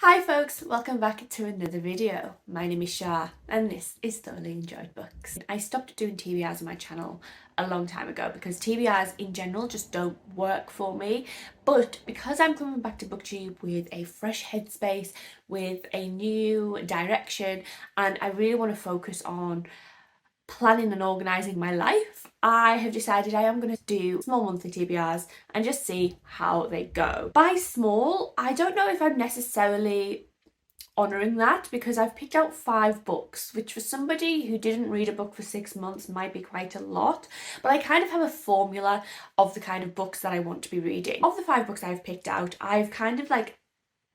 Hi folks, welcome back to another video. My name is Shah and this is Thoroughly Enjoyed Books. I stopped doing TBRs on my channel a long time ago because TBRs in general just don't work for me, but because I'm coming back to Booktube with a fresh headspace, with a new direction, and I really want to focus on planning and organising my life, I have decided I am going to do small monthly TBRs and just see how they go. By small, I don't know if I'm necessarily honouring that because I've picked out 5 books, which for somebody who didn't read a book for 6 months might be quite a lot, but I kind of have a formula of the kind of books that I want to be reading. Of the 5 books I've picked out, I've kind of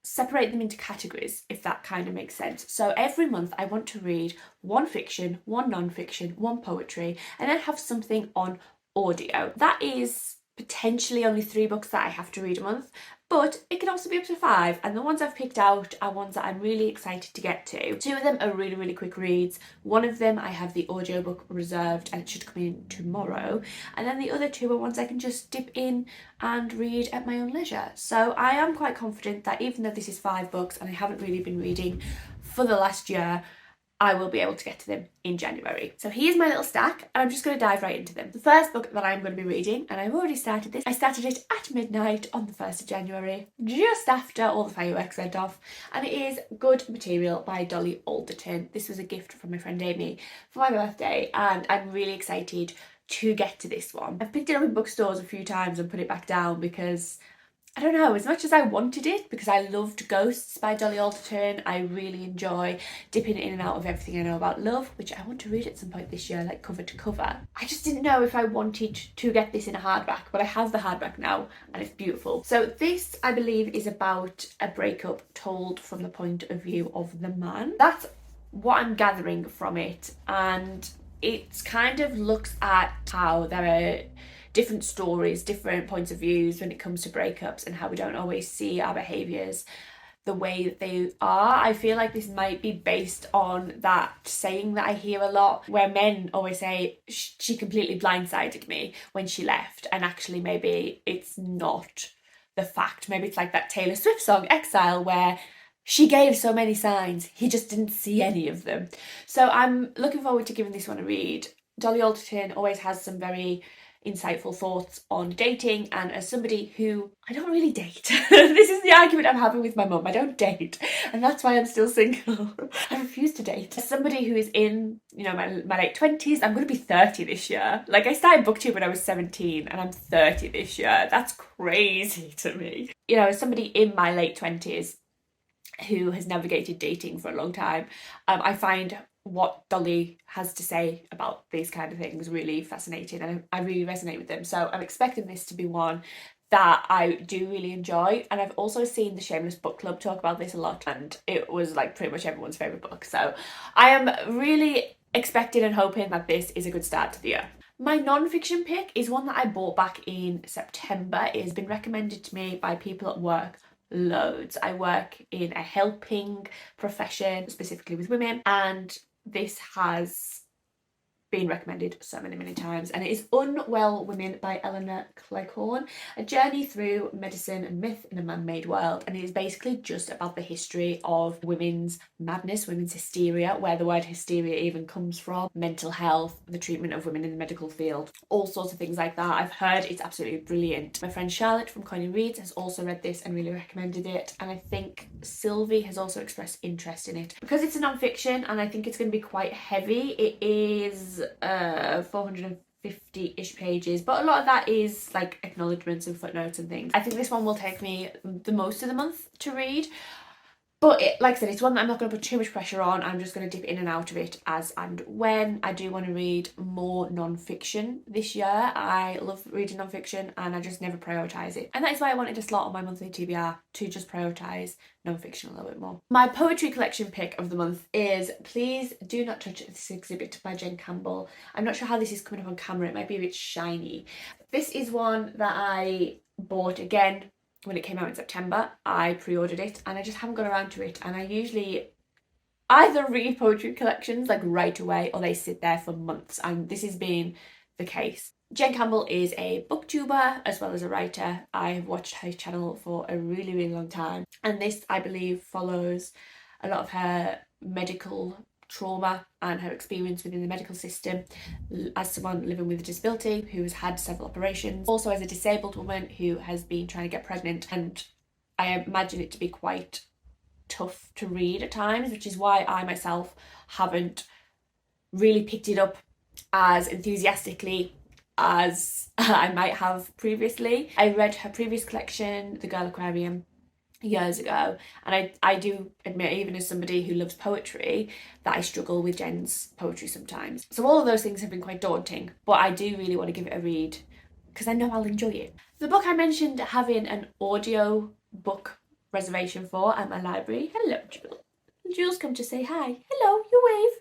separate them into categories, if that kind of makes sense. So every month I want to read 1 fiction, 1 non-fiction, 1 poetry, and then have something on audio. That is potentially only 3 books that I have to read a month, but it can also be up to 5, and the ones I've picked out are ones that I'm really excited to get to. 2 of them are really quick reads. 1 of them I have the audiobook reserved and it should come in tomorrow, and then the other 2 are ones I can just dip in and read at my own leisure. So I am quite confident that even though this is 5 books and I haven't really been reading for the last year, I will be able to get to them in January. So here's my little stack and I'm just going to dive right into them. The first book that I'm going to be reading, and I've already started this, I started it at midnight on the 1st of January, just after all the fireworks went off, and it is Good Material by Dolly Alderton. This was a gift from my friend Amy for my birthday and I'm really excited to get to this one. I've picked it up in bookstores a few times and put it back down because I don't know, as much as I wanted it, because I loved Ghosts by Dolly Alderton, I really enjoy dipping in and out of everything I know about love, which I want to read at some point this year, like cover to cover. I just didn't know if I wanted to get this in a hardback, but I have the hardback now and it's beautiful. So this, I believe, is about a breakup told from the point of view of the man. That's what I'm gathering from it, and it kind of looks at how there are different stories, different points of views when it comes to breakups and how we don't always see our behaviours the way that they are. I feel like this might be based on that saying that I hear a lot where men always say, she completely blindsided me when she left, and actually maybe it's not the fact. Maybe it's like that Taylor Swift song, Exile, where she gave so many signs, he just didn't see any of them. So I'm looking forward to giving this one a read. Dolly Alderton always has some very insightful thoughts on dating, and as somebody who I don't really date, this is the argument I'm having with my mum, I don't date, and that's why I'm still single. I refuse to date. As somebody who is in, my late 20s, I'm going to be 30 this year. Like, I started Booktube when I was 17 and I'm 30 this year. That's crazy to me. As somebody in my late 20s who has navigated dating for a long time, I find what Dolly has to say about these kind of things really fascinating, and I really resonate with them. So I'm expecting this to be one that I do really enjoy, and I've also seen the Shameless Book Club talk about this a lot, and it was like pretty much everyone's favourite book. So I am really expecting and hoping that this is a good start to the year. My non-fiction pick is one that I bought back in September. It has been recommended to me by people at work loads. I work in a helping profession, specifically with women, and this has been recommended so many times, and it is Unwell Women by Elinor Cleghorn, a journey through medicine and myth in a man-made world. And it is basically just about the history of women's madness, women's hysteria, where the word hysteria even comes from, mental health, the treatment of women in the medical field, all sorts of things like that. I've heard it's absolutely brilliant. My friend Charlotte from Queenie reads has also read this and really recommended it, and I think Sylvie has also expressed interest in it. Because it's a non-fiction and I think it's going to be quite heavy, it is 450-ish pages, but a lot of that is like acknowledgements and footnotes and things. I think this one will take me the most of the month to read, but like I said, it's one that I'm not going to put too much pressure on. I'm just going to dip in and out of it as and when. I do want to read more non-fiction this year. I love reading non-fiction and I just never prioritise it, and that is why I wanted a slot on my monthly TBR to just prioritise non-fiction a little bit more. My poetry collection pick of the month is Please Do Not Touch This Exhibit by Jen Campbell. I'm not sure how this is coming up on camera, it might be a bit shiny. This is one that I bought again when it came out in September. I pre-ordered it and I just haven't got around to it, and I usually either read poetry collections like right away or they sit there for months, and this has been the case. Jen Campbell is a booktuber as well as a writer. I have watched her channel for a really, really long time. And this, I believe, follows a lot of her medical trauma and her experience within the medical system as someone living with a disability who has had several operations. Also as a disabled woman who has been trying to get pregnant, and I imagine it to be quite tough to read at times, which is why I myself haven't really picked it up as enthusiastically as I might have previously. I read her previous collection, The Girl Aquarium, years ago, and I do admit, even as somebody who loves poetry, that I struggle with Jen's poetry sometimes. So all of those things have been quite daunting, but I do really want to give it a read because I know I'll enjoy it. The book I mentioned having an audio book reservation for at my library. Hello, Jules. Jules come to say hi. Hello, you wave.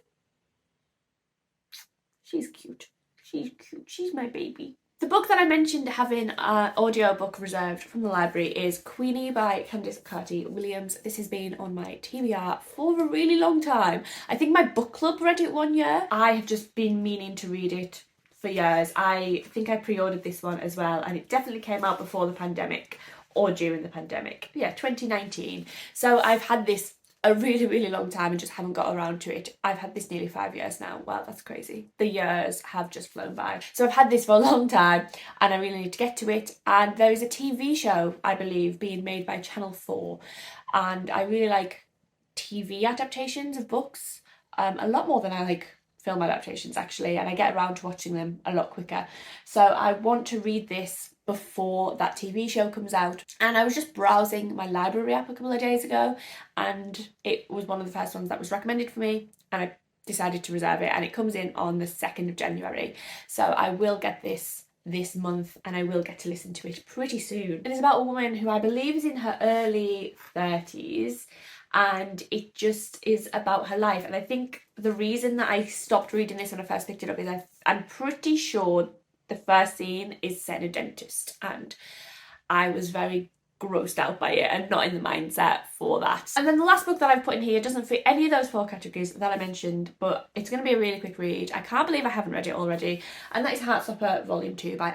She's cute. She's cute. She's my baby. The book that I mentioned having an audiobook reserved from the library is Queenie by Candace Carty-Williams. This has been on my TBR for a really long time. I think my book club read it one year. I have just been meaning to read it for years. I think I pre-ordered this one as well, and it definitely came out before the pandemic or during the pandemic. Yeah, 2019. So I've had this a really, really long time and just haven't got around to it. I've had this nearly 5 years now. Wow, that's crazy. The years have just flown by. So I've had this for a long time and I really need to get to it. And there is a TV show, I believe, being made by Channel 4. And I really like TV adaptations of books, a lot more than I like film adaptations actually, and I get around to watching them a lot quicker. So I want to read this before that TV show comes out. And I was just browsing my library app a couple of days ago and it was one of the first ones that was recommended for me, and I decided to reserve it, and it comes in on the 2nd of January. So I will get this month and I will get to listen to it pretty soon. It is about a woman who I believe is in her early 30s, and it just is about her life. And I think the reason that I stopped reading this when I first picked it up is I'm pretty sure the first scene is set in a dentist, and I was very grossed out by it and not in the mindset for that. And then the last book that I've put in here doesn't fit any of those 4 categories that I mentioned, but it's going to be a really quick read. I can't believe I haven't read it already, and that is Heartstopper Volume 2 by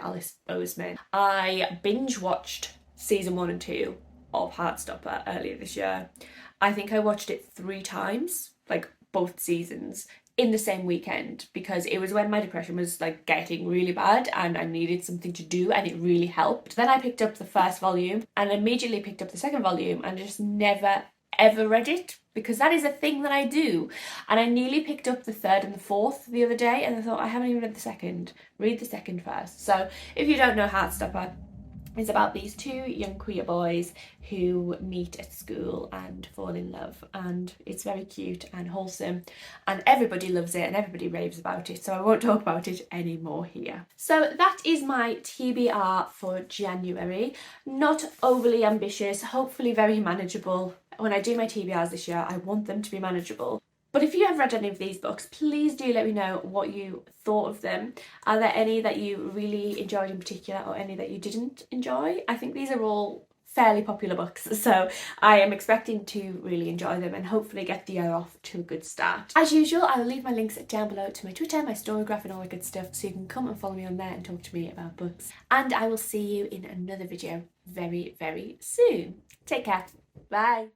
Oseman. I binge watched season 1 and 2 of Heartstopper earlier this year. I think I watched it 3 times, like both seasons, in the same weekend, because it was when my depression was like getting really bad and I needed something to do, and it really helped. Then I picked up the first volume and immediately picked up the second volume and just never ever read it, because that is a thing that I do. And I nearly picked up the 3rd and the 4th the other day, and I thought, I haven't even read the second. Read the second first. So if you don't know Heartstopper, it's about these 2 young queer boys who meet at school and fall in love, and it's very cute and wholesome and everybody loves it and everybody raves about it, so I won't talk about it anymore here. So that is my TBR for January. Not overly ambitious, hopefully very manageable. When I do my TBRs this year, I want them to be manageable. But if you have read any of these books, please do let me know what you thought of them. Are there any that you really enjoyed in particular, or any that you didn't enjoy? I think these are all fairly popular books, so I am expecting to really enjoy them and hopefully get the year off to a good start. As usual, I will leave my links down below to my Twitter, my Storygraph and all that good stuff, so you can come and follow me on there and talk to me about books. And I will see you in another video very, very soon. Take care. Bye.